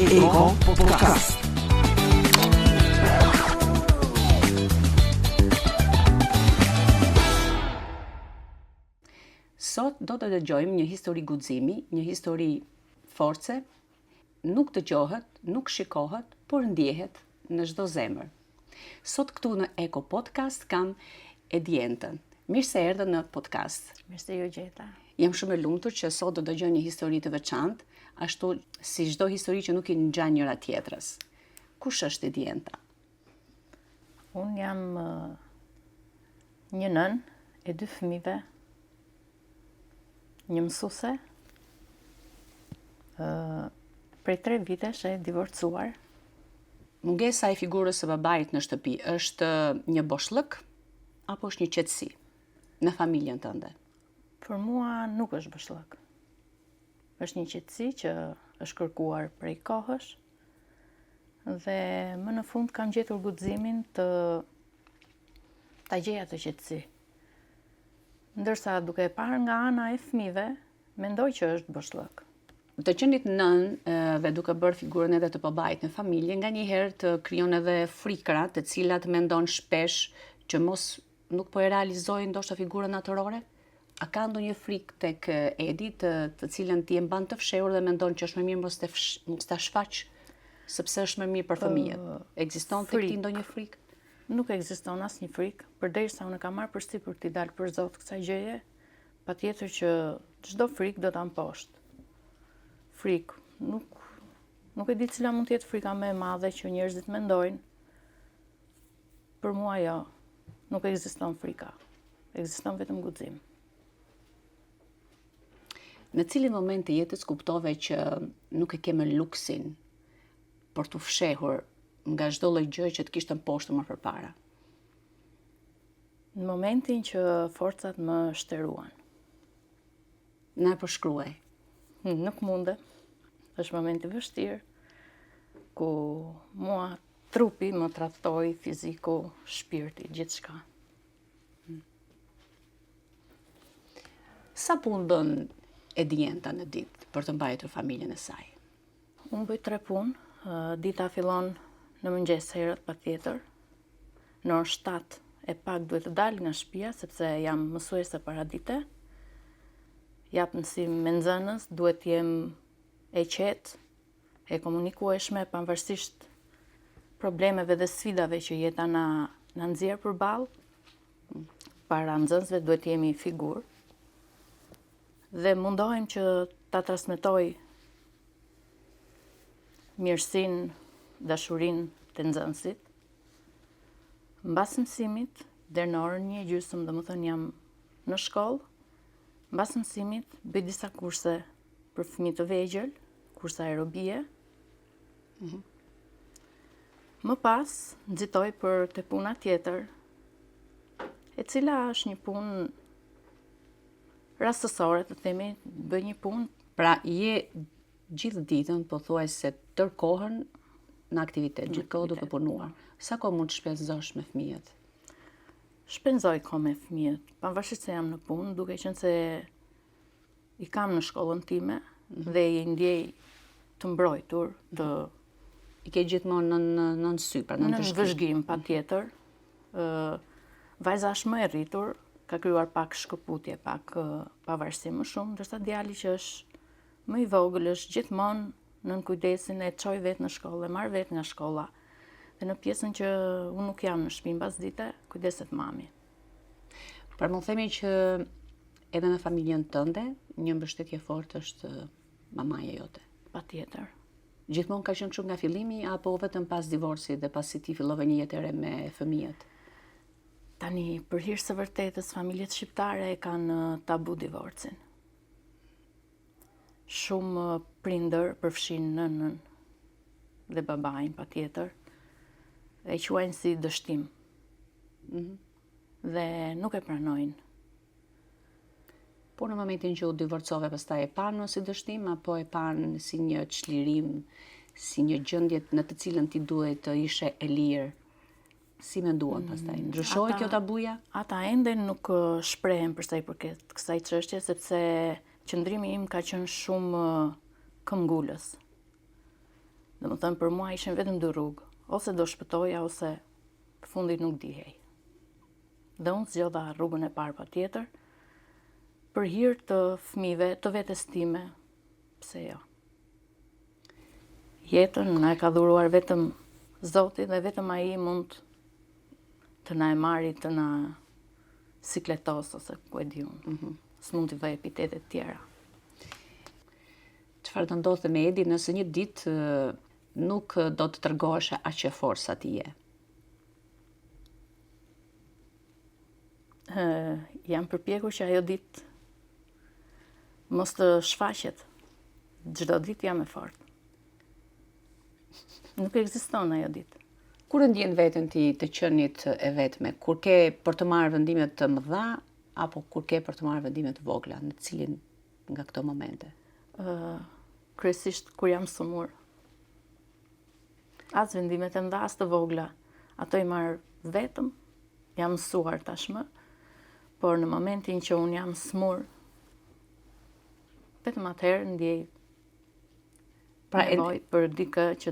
Eko Podcast. Sot do të dëgjojmë një histori guximi, një histori force, nuk dëgjohet, nuk shikohet, por ndjehet në çdo zemër. Sot këtu në Eko Podcast kam Edientën. Mirë se erdhe në podcast. Mirë se ju gjeta. Jam shumë e lumtur që sot do dëgjoj një histori të veçantë, ashtu si çdo histori që nuk i ngjan njëra tjetrës. Kush është Edienta? Unë jam një nën e 2 fëmijëve, një mësuese, prej 3 vitesh e divorcuar. Mungesa e figurës së babait në shtëpi është një boshllëk apo është një qetësi në familjen tënde? Për mua nuk është boshllëk. Është një qetësi që është kërkuar prej kohësh dhe më në fund kam gjetur guximin ta gjej atë qetësi. Ndërsa duke e parë nga ana e fëmijëve, mendoj që është boshllëk. Të qenit nën dhe duke bërë figurën edhe të babait në familje, nganjëherë të krijon edhe frikra, të cilat mendon shpesh që mos nuk po e realizojë ndoshta figurën natërore? A ka ndonjë frikë tek Edi të cilën ti e mban të fshehur dhe mendon që është më mirë mos ta shfaq sepse është më mirë për fëmijët? Ekziston tek ti ndonjë frikë? Nuk ekziston asnjë frikë, përderisa unë kam marrë përsipër t'i dal për Zot kësaj gjëje, patjetër që çdo frikë do ta mposht. Frikë, nuk e di cila mund të jetë frika më e madhe që njerëzit mendojnë. Për mua jo, nuk ekziston frika. Ekziston vetëm guxim. Në cilin moment të jetës kuptove që nuk e ke më luksin për t'u fshehur nga çdo lloj gjë që të kishte mposhtur më përpara? Në momentin që forcat më shtëruan. Na e përshkruaj. Nuk munde. Është moment i vështirë ku mua trupi më tradhtoi, fiziku, shpirti, gjithçka. Sa punë bën Edienta në ditë për të mbajtur familjen e saj? Unë bëj 3 punë. Dita fillon në mëngjes herët patjetër. Në orën 7 e pak duhet të dal nga shtëpia sepse jam mësuese paradite. Jap mësim me nxënës, duhet të jem e qetë, e komunikueshme pavarësisht problemeve dhe sfidave që jeta na nxjerr përballë. Para nxënësve duhet të jemi figurë. Dhe mundohem që ta transmetoj mirësinë, dashurinë te nxënësit. Mbas mësimit, deri në orën 1:30, domethënë jam në shkollë. Mbas mësimit bëj disa kurse për fëmijë të vegjël, kurse aerobie. Më pas nxitoj për te puna tjetër, e cila është një punë rastësore, të themi, bëj një punë. Pra je gjithë ditën pothuajse tër kohën në aktivitet, gjithë kohë duke punuar. Sa kohë mund të shpenzosh me fëmijët? Shpenzoj kohë me fëmijët, pavarësisht se jam në punë, duke qenë se i kam në shkollën time dhe i ndjej të mbrojtur, I ke gjithmonë në sy, pra në vëzhgim patjetër. Vajza është më e rritur, ka krijuar pak shkëputje, pak pavarësi më shumë, ndërsa djali që është më i vogël është gjithmonë nën kujdesin e çoj vetë në shkollë, marr vetë nga shkolla. Dhe në pjesën që unë nuk jam në shtëpi mbas dite, kujdeset mami. Pra mund themi që edhe në familjen tënde, një mbështetje fortë është mamaja jote. Patjetër. Gjithmonë ka qenë kështu nga fillimi apo vetëm pas divorcit dhe pasi ti fillove një jetë e re me fëmijët? Tani, për hir së vërtetës, familjet shqiptare e kanë tabu divorcin. Shumë prindër përfshin nënën dhe babain patjetër, e quajnë si dështim. Dhe nuk e pranojnë. Po në momentin që u divorcove, pastaj e panë si dështim apo e panë si një çlirim, si një gjendje në të cilën ti duhet të ishe e lirë? Si menduan pastaj? Ndryshoi kjo tabuja? Ata ende nuk shprehen për sa i përket kësaj çështje, sepse qëndrimi im ka qenë shumë këmbgulës. Domethënë për mua ishin vetëm dy rrugë, ose do shpëtoja ose në fundit nuk dihej. Dhe unë zgjodha rrugën e parë patjetër, për hir të fëmijëve, të vetes time, pse jo. Jetën na e ka dhuruar vetëm Zoti dhe vetëm ai mund të na e marri të na sikletos ose ku e di unë. S'mund t'i vëj epitetet tjera. Çfarë do ndodhte me Edin nëse një ditë nuk do të tregoheshe aq e fortë sa ti je? Jam përpjekur që ajo ditë mos të shfaqet. Çdo ditë jam e fortë. Nuk ekziston ajo ditë. Kur e ndjen veten ti të qenit e vetme? Kur ke për të marrë vendime të mëdha apo kur ke për të marrë vendime të vogla? Në cilin nga këto momente? Kryesisht kur jam sëmur. As vendimet e mëdha as të vogla. Ato i marr vetëm, jam mësuar tashmë, por në momentin që unë jam smur, vetëm atëherë ndjej nevojë për dikë që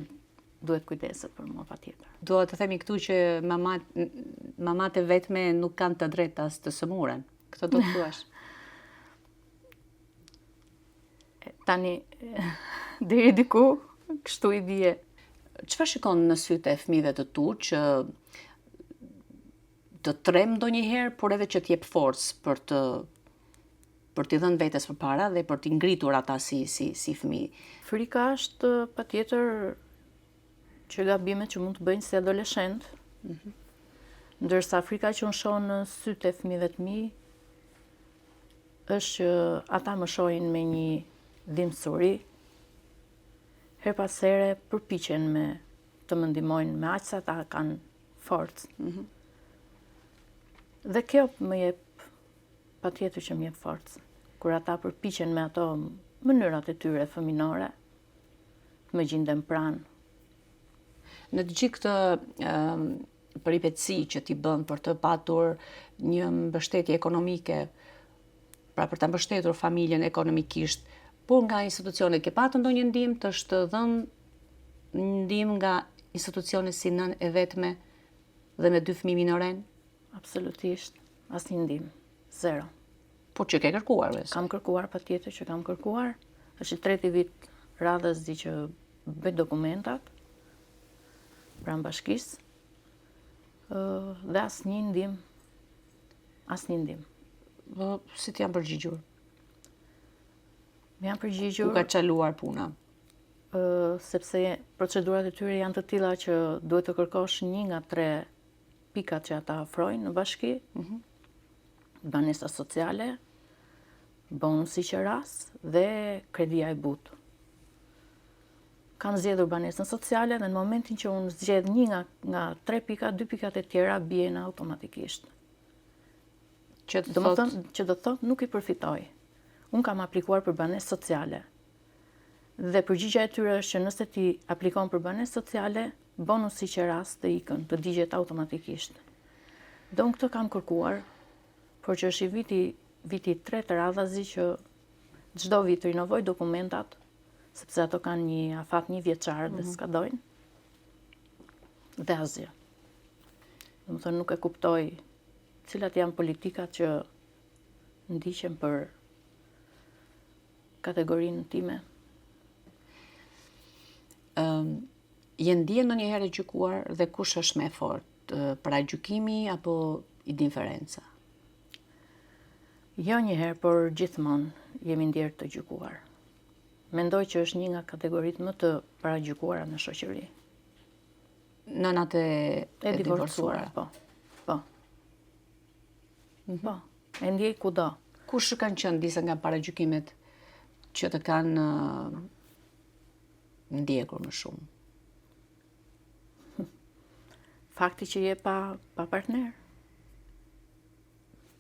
duhet kujdeset për mua patjetër. Dua të themi këtu që mamat e vetme nuk kanë të drejtë as të sëmuren. Këtë do të thuash. Tani, deri diku, kështu i bie. Çfarë shikon në sytë e fëmijëve të tu që të trem ndonjëherë, por edhe që t'jep forcë për t'i dhënë vetes përpara dhe për t'i ngritur ata si fëmijë? Frika është patjetër që gabimet që mund të bëjnë si adoleshent, ndërsa frika që unë shoh në sytë e fëmijëve të mi është që ata më shohin me një dhimbësuri, her pas here përpiqen me të më ndihmojnë me aq sa ata kanë forcë. Dhe kjo më jep patjetër që më jep forcë. Kur ata përpiqen me ato mënyrat e tyre fëminore, më gjindem pranë. Në të gjithë këtë peripetësi që ti bën për të patur një mbështetje ekonomike, pra për të mbështetur familjen ekonomikisht, por nga institucionet ke patur ndonjë ndihmë të shtë dhënë ndihmë nga institucione si nën e vetme dhe me 2 fëmijë minoren? Absolutisht, asnjë ndihmë, zero. Por që ke kërkuar besoj? Kam kërkuar patjetër që kam kërkuar. Është i treti vit radhës di që bëj dokumentat pranë bashkisë. Dhe asnjë ndihmë. Asnjë ndihmë. Si t'janë përgjigjur? Më janë përgjigjur. Ku ka çaluar puna? Sepse procedurat e tyre janë të tilla që duhet të kërkosh 1 nga 3 pikat që ata ofrojnë në bashki. Banesa sociale, bonusi qeras dhe kredia e butë. Kam zgjedhur banesën sociale dhe në momentin që unë zgjedh 1 nga 3 pika, 2 pikat e tjera bien automatikisht. Që do të thotë nuk i përfitoj. Unë kam aplikuar për banesë sociale. Dhe përgjigjja e tyre është që nëse ti aplikon për banesë sociale, bonusi qeras të ikën, të digjet automatikisht. Dhe unë këtë kam kërkuar, por që është i viti 3 të radhazi që çdo vit rinovoj dokumentat, sepse ato kanë një afat 1 vjeçar dhe s'ka dojnë. Dhe asgjë. Domethënë nuk e kuptoj cilat janë politikat që ndiqen për kategorinë time. Je ndjen ndonjëherë e gjykuar dhe kush është më e fortë, pra gjykimi apo indiferenca? Jo njëherë, por gjithmonë jemi ndjerë të gjykuar. Mendoj që është 1 nga kategoritë më të paragjykuara në shoqëri. Nënat e divorcuara. Po. Po, e ndjej kudo. Kush kanë qenë disa nga paragjykimet që të kanë ndjekur më shumë? Fakti që je pa partner.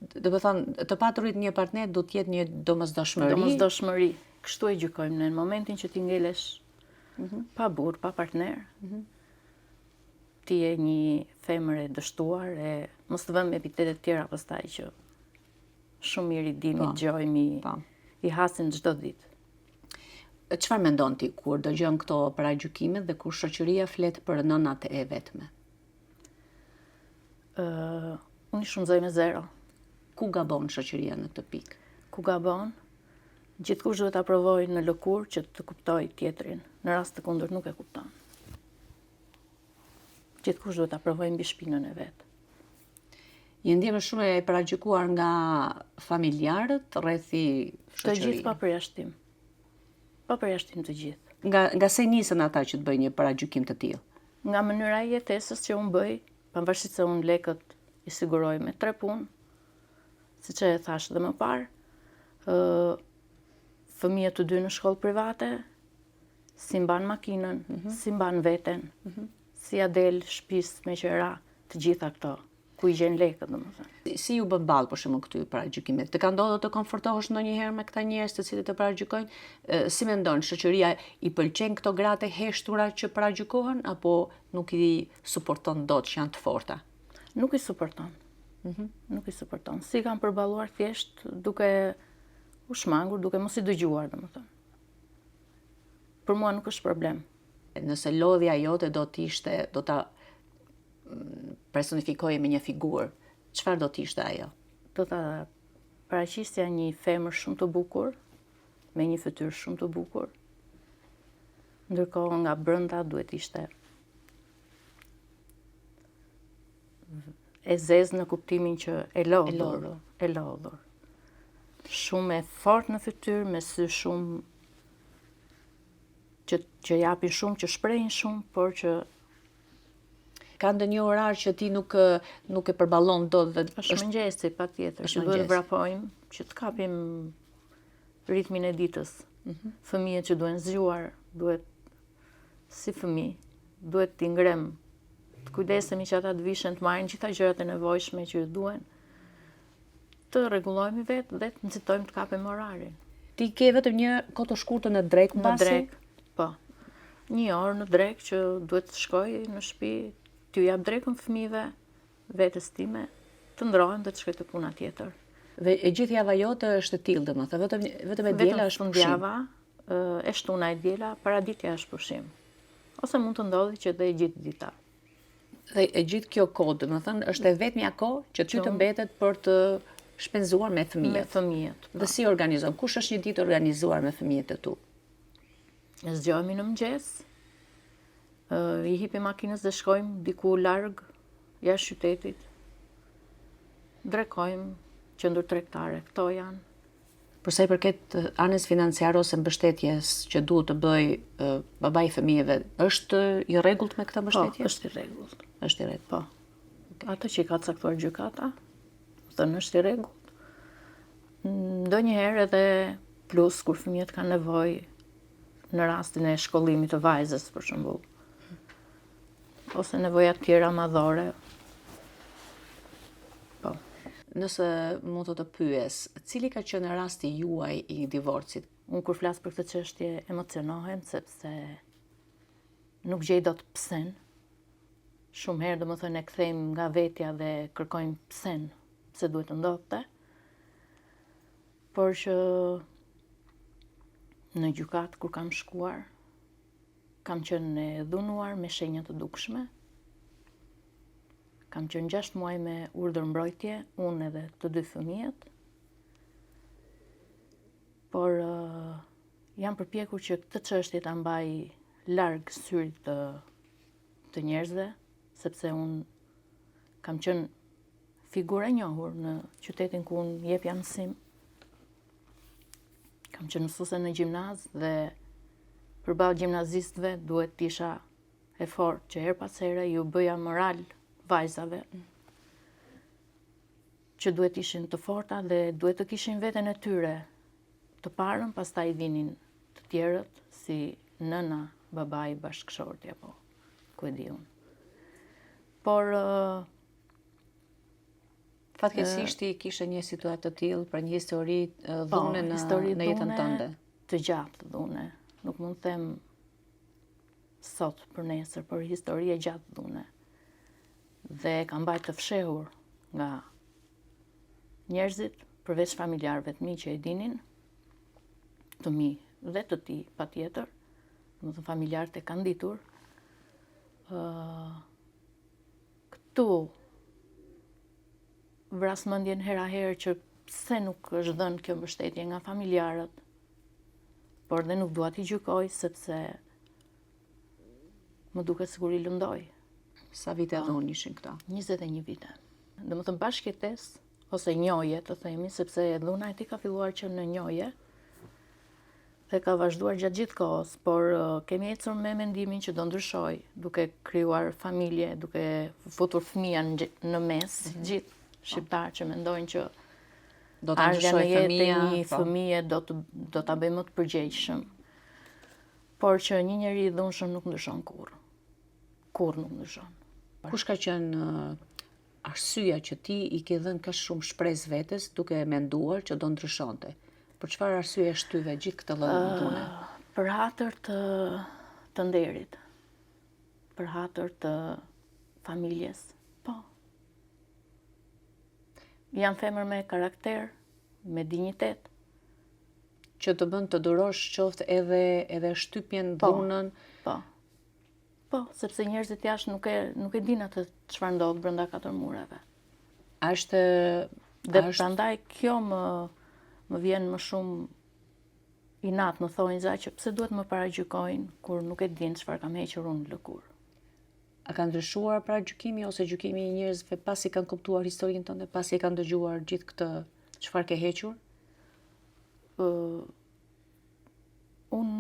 Do të thonë, të paturit një partner do të jetë një domosdoshmëri. Domosdoshmëri. Kështu e gjykojmë në momentin që ti ngelesh pa burr, pa partner. Ti je një femër e dështuar, mos të vëmë epitetet tjera pastaj që shumë mirë i dimi, dëgjojmë, i hasim çdo ditë. Çfarë mendon ti kur dëgjon këto paragjykimet dhe kur shoqëria flet për nënat e vetme? Unë i shumëzoj me 0. Ku gabon shoqëria në këtë pikë? Ku gabon? Gjithkush duhet ta provojë në lëkurë që të kuptoj tjetrin. Në rast të kundërt nuk e kupton. Gjithkush duhet ta provojë mbi shpinën e vet. Je ndjemë shumë e paragjykuar nga familjarët rrethi Të shoqërisë. gjithë pa përjashtim. Pa përjashtim të gjithë. Nga se nisën ata që të bëjnë një paragjykim të tillë? Nga mënyra e jetesës që unë bëj, pavarësisht se unë lekët i siguroj me 3 punë, siç e thash edhe më parë, fëmijët të dy në shkollë private, si mban makinën, si mban veten, si ja del shtëpisë me qira, të gjitha këto, ku i gjen lekët, domethënë. Si ju bën ballë për shembull këtyre paragjykimeve? Të ka ndodhur të konfrontohesh ndonjëherë me këta njerëz të cilët të paragjykojnë? Si mendon, shoqëria i pëlqen këto gratë e heshtura që paragjykohen apo nuk i suporton dot që janë të forta? Nuk i suporton. Nuk i suporton. Si kanë përballuar thjesht duke u shmangur, duke mos i dëgjuar, domethënë. Për mua nuk është problem. Nëse lodhja jote do ta personifikoje me një figurë, çfarë do të ishte ajo? Do ta paraqisja një femër shumë të bukur, me një fytyrë shumë të bukur. Ndërkohë nga brenda duhet ishte e zezë në kuptimin që e lodhur. Shumë e fortë në fytyrë, me sy shumë që japin shumë, që shprehin shumë, por që Ka ndonjë orar që ti nuk e përballon dot dhe është mëngjesi, patjetër, është që duhet mëngjes. vrapojmë, që të kapim ritmin e ditës. Fëmijët që duhen zgjuar, duhet si fëmijë, duhet t'i ngrem, të kujdesemi që ata të vishën, të marrin gjitha gjërat e nevojshme që ju duhen, të rregullojmë vetë dhe të nxitojmë të kapim orarin. Ti ke vetëm një kohë të shkurtër në drek Në mbasi? drek, po. 1 orë në drek që duhet të shkoj në shtëpi, t'ju jap drekën fëmijëve, vetes time, të ndrohem dhe të shkoj të puna tjetër. Dhe e gjithë java jote është e tillë, domethënë, vetëm e diela është pushim. fundjava, e shtuna e diela, paraditja është pushim. Ose mund të ndodhi që dhe e gjithë dita. Dhe e gjithë kjo kohë, domethënë, është e vetmja kohë që ty të mbetet për të shpenzuar me Me fëmijët. fëmijët. Dhe si organizon? Kush është një ditë organizuar me fëmijët e tu? Zgjohemi në mëngjes, i hipi makinës dhe shkojmë diku larg, jashtë qytetit. Drekojmë, qendër tregtare, këto janë. Për sa i përket anës financiare ose mbështetjes që duhet të bëj babai i fëmijëve, është i rregullt me këtë Po, mbështetje? është i rregullt. Është i rregullt. Po. Ato që i ka caktuar gjykata, thënë është i rregullt. Ndonjëherë edhe plus kur fëmijët kanë nevojë në rastin e shkollimit të vajzës, për shembull. Ose nevoja tjera madhore. Po. Nëse mund të pyes, cili ka qenë rasti juaj i divorcit? Unë kur flas për këtë çështje emocionohem sepse nuk gjej dot psen. Shumë herë domethënë e kthejmë nga vetja dhe kërkojmë psen, pse duhet të ndodhte. Por që në gjykat kur kam shkuar, kam qenë e dhunuar me shenja të dukshme. Kam qenë 6 muaj me urdhër mbrojtje, unë edhe të 2 fëmijët. Por jam përpjekur që këtë çështje ta mbaj larg syrit të njerëzve, sepse unë kam qenë figurë e njohur në qytetin ku unë jepja mësim. Kam qenë mësuese në gjimnaz dhe përballë gjimnazistëve duhet të isha e fortë që her pas here ju bëja moral vajzave që duhet ishin të forta dhe duhet të kishin veten e tyre të parën, pastaj vinin të tjerët si nëna, babai, bashkëshorti apo ku e di unë. Por Fatkeqësisht ti kishe një situatë të tillë për një histori dhune në jetën tënde. Të gjatë dhune. Nuk mund të them sot për nesër, por histori e gjatë dhune. Dhe ka mbajtë të fshehur nga njerëzit, përveç familjarëve të mi që e dinin, të mi dhe të tij patjetër, domethënë familjarët e kanë ditur. Këtu vras mendjen hera herë që pse nuk është dhënë kjo mbështetje nga familjarët, por dhe nuk dua t'i gjykoj sepse më duket sikur i lëndoj. Sa vite dhunë ishin këta? 21 vite. Domethënë bashkëjetesë ose njohje të themi, sepse dhuna e tij ka filluar që në njohje dhe ka vazhduar gjatë gjithë kohës, por kemi ecur me mendimin që do ndryshoj, duke krijuar familje, duke futur fëmija në mes, gjithë shqiptarë që mendojnë që Do të ardha në ndryshoj jetë e fëmia, një fëmije do ta bëjë më të përgjegjshëm. Por që një njeri i dhunshëm nuk ndryshon kurrë. Kurrë nuk ndryshon. Kush ka qenë arsyeja që ti i ke dhënë kaq shumë shpresë vetes duke menduar që do ndryshonte? Për çfarë arsye shtyve gjithë këtë lloj dhune? Për hatër të nderit. Për hatër të familjes. Po. Jam femër me karakter, me dinjitet. Që të bën të durosh qoftë edhe shtypjen, dhunën. Po. Po, sepse njerëzit jashtë nuk e dinë atë çfarë ndodh brenda katër mureve. A është Dhe prandaj kjo më vjen më shumë inat, më thojnë za që pse duhet më paragjykojnë kur nuk e dinë çfarë kam hequr unë lëkurë. A ka ndryshuar paragjykimi ose gjykimi i njerëzve pasi kanë kuptuar historinë tënde, pasi e kanë dëgjuar gjithë këtë çfarë ke hequr? Unë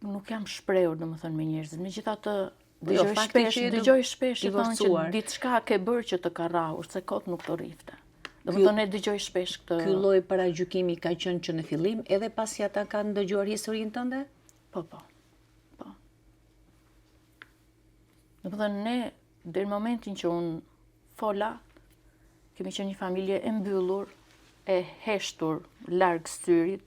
nuk jam shprehur domethënë me njerëzit. Megjithatë fakti dëgjoj shpesh i që thonë që vërsuar. diçka ke bërë që të ka rrahur, se kot nuk të rrifte. Domethënë e dëgjoj shpesh këtë. Ky lloj paragjykimi ka qenë që në fillim edhe pasi ata kanë dëgjuar historinë tënde? Po. Domethënë ne deri në momentin që unë fola, kemi qenë një familje e mbyllur, e heshtur larg syrit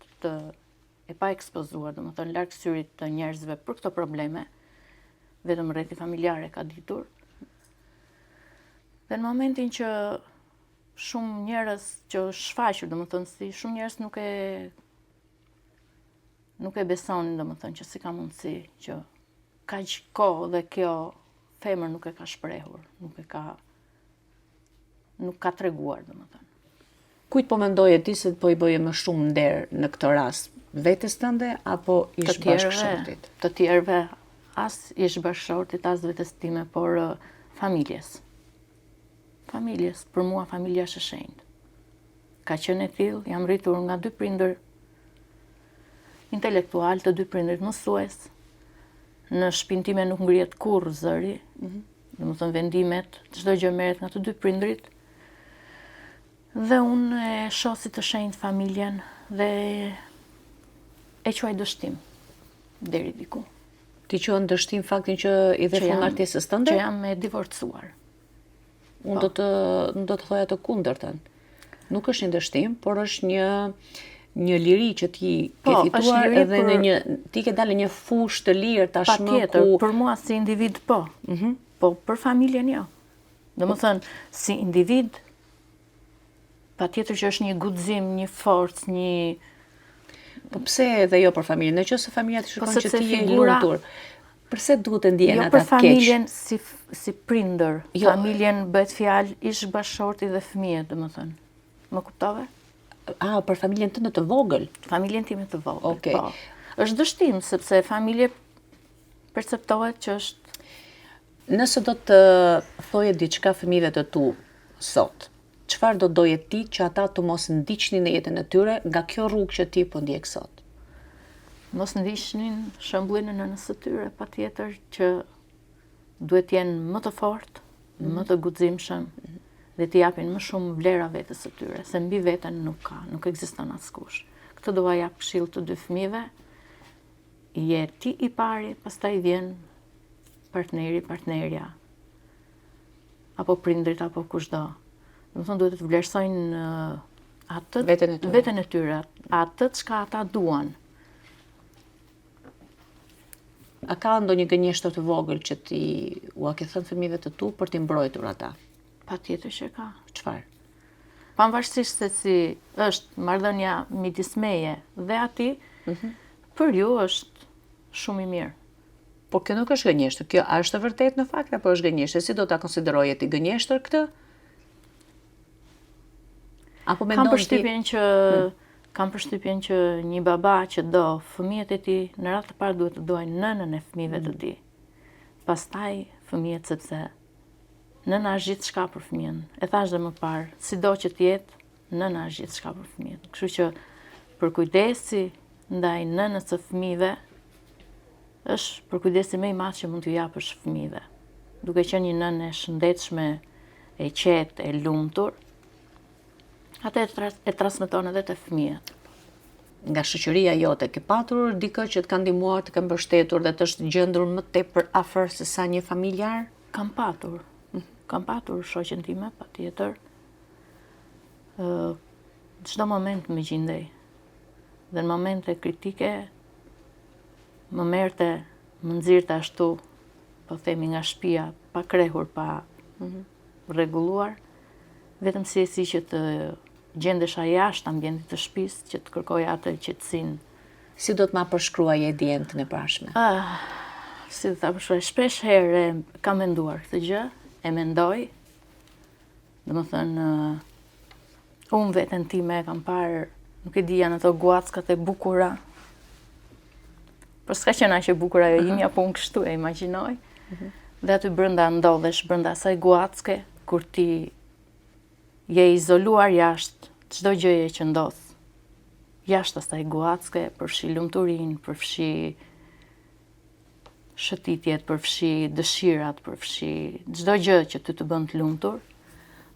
e pa ekspozuar, domethënë larg syrit të njerëzve për këto probleme, vetëm rreti familjare ka ditur. Dhe në momentin që shumë njerëz që shfaqur, domethënë si shumë njerëz nuk e besonin, domethënë që si ka mundësi që kaq kohë dhe kjo femër nuk e ka shprehur, nuk ka treguar, domethënë. Kujt po mendoje ti se po i bëje më shumë nder në këtë rast? Vetes tënde apo ish bashkëshortit? Të tjerëve, as ish bashkëshortit, as vetes time, por familjes. Familjes, për mua familja është e shenjtë. Ka qenë e tillë, jam rritur nga dy prindër intelektual, të dy prindërit mësues. Në shtëpinë time nuk ngrihet kurrë zëri. Domethënë vendimet, çdo gjë merret nga të dy prindrit. Dhe unë e shoh si të shenjtë familjen dhe e quaj dështim deri diku. Ti quan dështim faktin që i dhe fund martesës tënde? Që jam e divorcuar. Unë do të thoja të kundërtën. Nuk është një dështim, por është një liri që ti ke fituar edhe ti ke dalë në një fushë të lirë tashmë ku... Patjetër, për mua si individ po. Po për familjen jo. Domethënë, si individ, patjetër që është një guxim, një forcë, një... Po pse edhe jo për familjen? Nëse familja të shikon që ti je lutur, përse duhet të ndjen ata keq? Jo për familjen si prindër. Familjen bëhet fjalë ish bashkëshorti dhe fëmijët, domethënë. Më kuptove? Për familjen tënde të vogël? Familjen time të vogël, okay. Po. Është dështim, sepse familje perceptohet që është... Nëse do të thoje diçka fëmijëve të tu sot, çfarë do doje ti që ata të mos ndiqnin në jetën e tyre nga kjo rrugë që ti po ndjek sot? Mos ndiqnin shembullin e nënës së tyre, patjetër që duhet të jenë më të fortë, më të guximshëm dhe të japin më shumë vlera vetes së tyre, se mbi veten nuk ekziston askush. Këtë do ja jap këshill të dy fëmijëve. Je ti i pari, pastaj vjen partneri, partnerja, apo prindrit, apo kushdo. Domethënë duhet të vlerësojnë veten e tyre, atë çka ata duan. A ka ndonjë gënjeshtër të vogël që ti ua ke thënë fëmijëve të tu për t'i mbrojtur ata? Patjetër që ka. Çfarë? Pavarësisht se si është marrëdhënia midis meje dhe atij, Për ju është shumë i mirë. Por kjo nuk është gënjeshtër, kjo është e vërtet në fakt apo është gënjeshtër? Si do ta konsideroje ti gënjeshtër këtë? Apo Kam përshtypjen që një baba që do fëmijët e tij në radhë të parë duhet të dojnë nënën e fëmijëve të tij. Pastaj fëmijët, sepse nëna është gjithçka për fëmijën. E thash dhe më parë, sido që të jetë, nëna është gjithçka për fëmijën. Kështu që për kujdesi ndaj nënës së fëmijëve është për kujdesi më i madh që mund t'ju japësh fëmijëve. Duke qenë një nënë e shëndetshme, e qetë, e lumtur, atë e transmeton edhe te fëmijët. Nga shoqëria jote ke patur dikë që të ka ndihmuar, të ka mbështetur dhe të është gjendur më tepër afër se sa një familjar? Kam patur shoqen time, patjetër. Çdo moment më gjindej. Dhe në momente kritike më merrte, më nxirrte ashtu, po themi nga shtëpia, pa krehur, pa rregulluar, vetëm si që të gjendesha jashtë ambientit të shtëpisë, që të kërkoja atë qetësinë. Si do të ma përshkruaje dientën e pashme? Si do ta përshkruaj, shpesh herë kam menduar këtë gjë, e mendoj, domethënë unë veten time kam parë, nuk e di, janë ato guackat e bukura. Por s'ka qenë aq e bukur ajo imja, po unë kështu e imagjinoj. Dhe aty brenda ndodhesh, brenda asaj guacke, kur ti je izoluar jashtë çdo gjëje që ndodh. Jashtë asaj guacke, përfshi lumturinë, përfshi shëtitjet, përfshi dëshirat, përfshi çdo gjë që ty të bën të lumtur.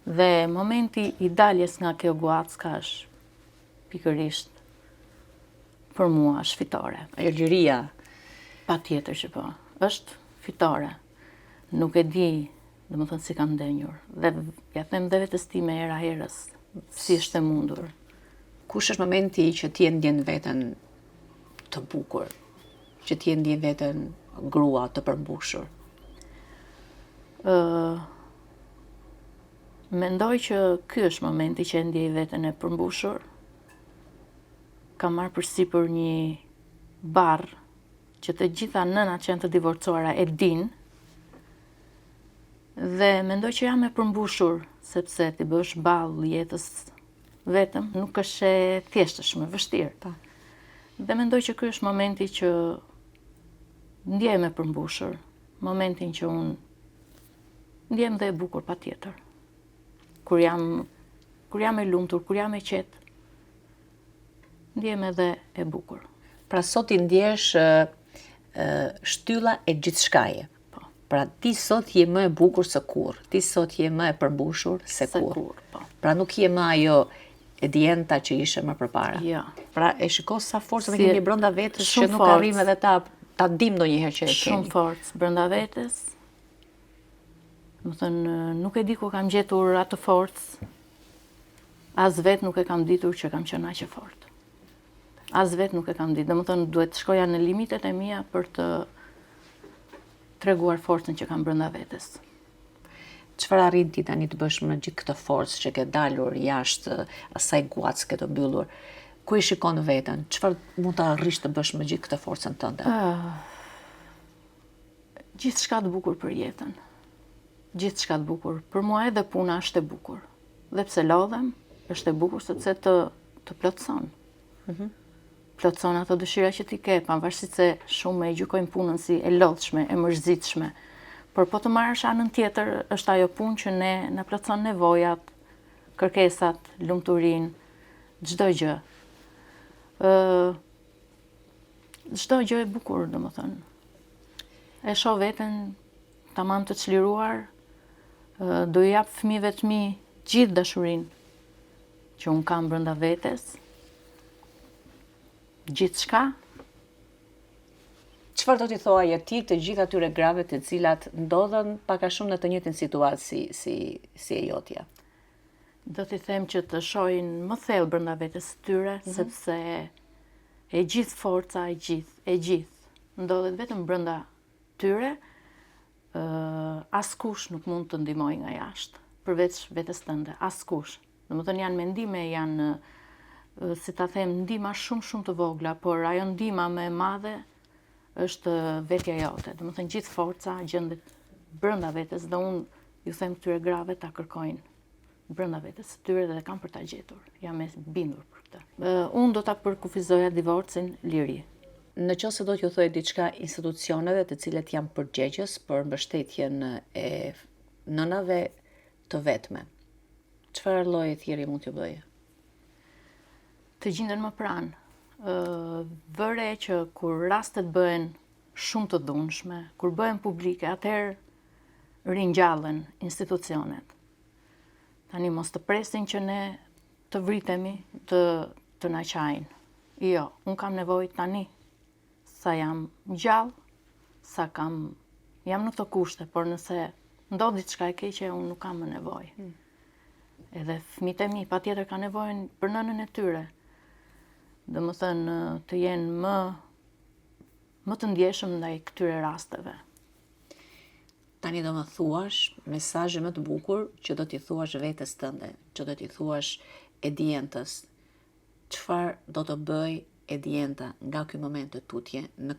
Dhe momenti i daljes nga kjo guacka është pikërisht për mua është fitore. Ajo liria. Patjetër që po. Është fitore. Nuk e di, domethënë si kam ndenjur. Dhe ja them dhe vetes time era herës, si është e mundur. Kush është momenti që ti e ndjen veten të bukur, që ti e ndjen veten grua të përmbushur? Mendoj që ky është momenti që e ndjej veten e përmbushur. Kam marrë përsipër një barr që të gjitha nënat që janë të divorcuara e dinë, dhe mendoj që jam e përmbushur, sepse ti bësh ballë jetës vetëm, nuk është e thjeshtëshme, vështirë. Dhe mendoj që ky është momenti që ndjehem e përmbushur, momentin që unë ndjehem dhe e bukur patjetër. Kur jam e lumtur, kur jam e qetë, ndjehem edhe e bukur. Pra sot i ndjesh shtylla e gjithçkaje. Po. Pra ti sot je më e bukur se kurrë, ti sot je më e përmbushur se kurrë. Po. Pra nuk je më ajo e dienta që ishe më përpara. Jo. Pra e shiko sa forcë me kemi brenda vetes që nuk arrim edhe ta dim ndonjëherë që e kemi. Shumë forcë brenda vetes. Domethënë nuk e di ku kam gjetur atë forcë. As vetë nuk e kam ditur që kam qenë aq e fortë. As vetë nuk e kam ditë. Domethënë duhet të shkoja në limitet e mia për të treguar forcën që kam brenda vetes. Çfarë arrin ti tani të bësh me gjithë këtë forcë që ke dalur jashtë asaj guacke të mbyllur? Ku i shikon veten? Çfarë mund të arrish të bësh me gjithë këtë forcën tënde? Gjithçka të bukur për jetën. Gjithçka të bukur. Për mua edhe puna është e bukur. Dhe pse lodhem, është e bukur sepse të plotson. Plotson ato dëshira që ti ke, pavarësisht se shumë e gjykojnë punën si e lodhshme, e mërzitshme. Por po të marrësh anën tjetër, është ajo punë që na plotson nevojat, kërkesat, lumturinë, çdo gjë. Çdo gjë e bukur, domethënë. E shoh veten tamam të çliruar, do i jap fëmijëve të mi gjithë dashurinë që un kam brenda vetes. Gjithçka. Çfarë do t'i thoaje ti të gjithë atyre grave të cilat ndodhen pak a shumë në të njëjtën situatë si e jotja? Do t'i them që të shohin më thellë brenda vetes së tyre, sepse e gjithë forca, e gjithë ndodhet vetëm brenda tyre. Askush nuk mund të ndihmojë nga jashtë, përveç vetes tënde, askush. Domethënë janë mendime, janë si ta them, ndihma shumë të vogla, por ajo ndihma më e madhe është vetja jote. Domethënë gjithë forca gjendet brenda vetes dhe unë ju them këtyre grave ta kërkojnë brenda vetes së tyre dhe kanë për ta gjetur. Jam e bindur për këtë. Unë do ta përkufizoja divorcin liri. Në qoftë se do t'ju thojë diçka institucioneve të cilet janë përgjegjës për mbështetjen e nënave të vetme, çfarë lloji thirrje mund t'ju bëjë? Të gjenden më pranë. Vëre që kur rastet bëhen shumë të dhunshme, kur bëhen publike, atëherë ringjallen institucionet. Tani mos të presin që ne të vritemi, të na qajnë. Jo, unë kam nevojë tani, sa jam gjallë, jam në këto kushte, por nëse ndodh diçka e keqe, unë nuk kam më nevojë. Edhe fëmijët e mi patjetër kanë nevojën për nënën e tyre. Domethënë të jenë më të ndjeshëm ndaj këtyre rasteve. Tani do më thuash mesazhe më të bukur që do t'i thuash vetes tënde, që do t'i thuash Edientës. Çfarë do të bëj Edienta nga ky moment të tutje në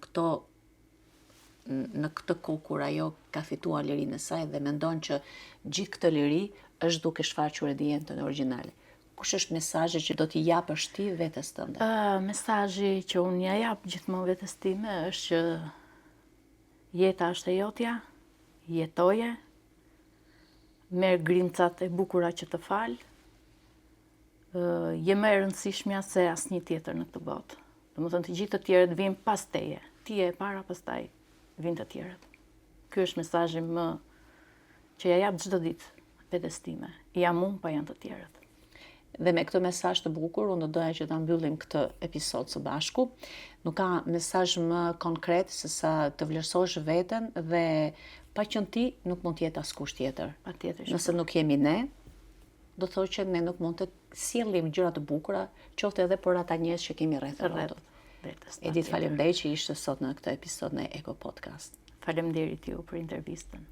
këtë kohë kur ajo ka fituar lirinë e saj dhe mendon që gjithë këtë liri është duke shfaqur Edientën origjinale. Kush është mesazhi që do t'i japësh ti vetes tënde? Mesazhi që unë ja jap gjithmonë vetes time është që jeta është e jotja, jetoje, merr grimcat e bukura që të fal, je më e rëndësishmja se asnjë tjetër në këtë botë. Domethënë të gjithë të tjerët vijnë pas teje. Ti je e para, pastaj vijnë të tjerët. Ky është mesazhi që ja jap çdo ditë vetes time. Jam unë, pa janë të tjerët. Dhe me këtë mesazh të bukur, unë do doja që ta mbyllim këtë episod së bashku. Nuk ka mesazh më konkret se sa të vlerësosh veten dhe pa qenë ti nuk mund të jetë askush tjetër. Patjetër. Nëse nuk jemi ne, do thotë që ne nuk mund të sjellim gjëra të bukura, qoftë edhe për ata njerëz që kemi rreth vetes. Edith, faleminderit që ishte sot në këtë episod në Eko Podcast. Faleminderit ju për intervistën.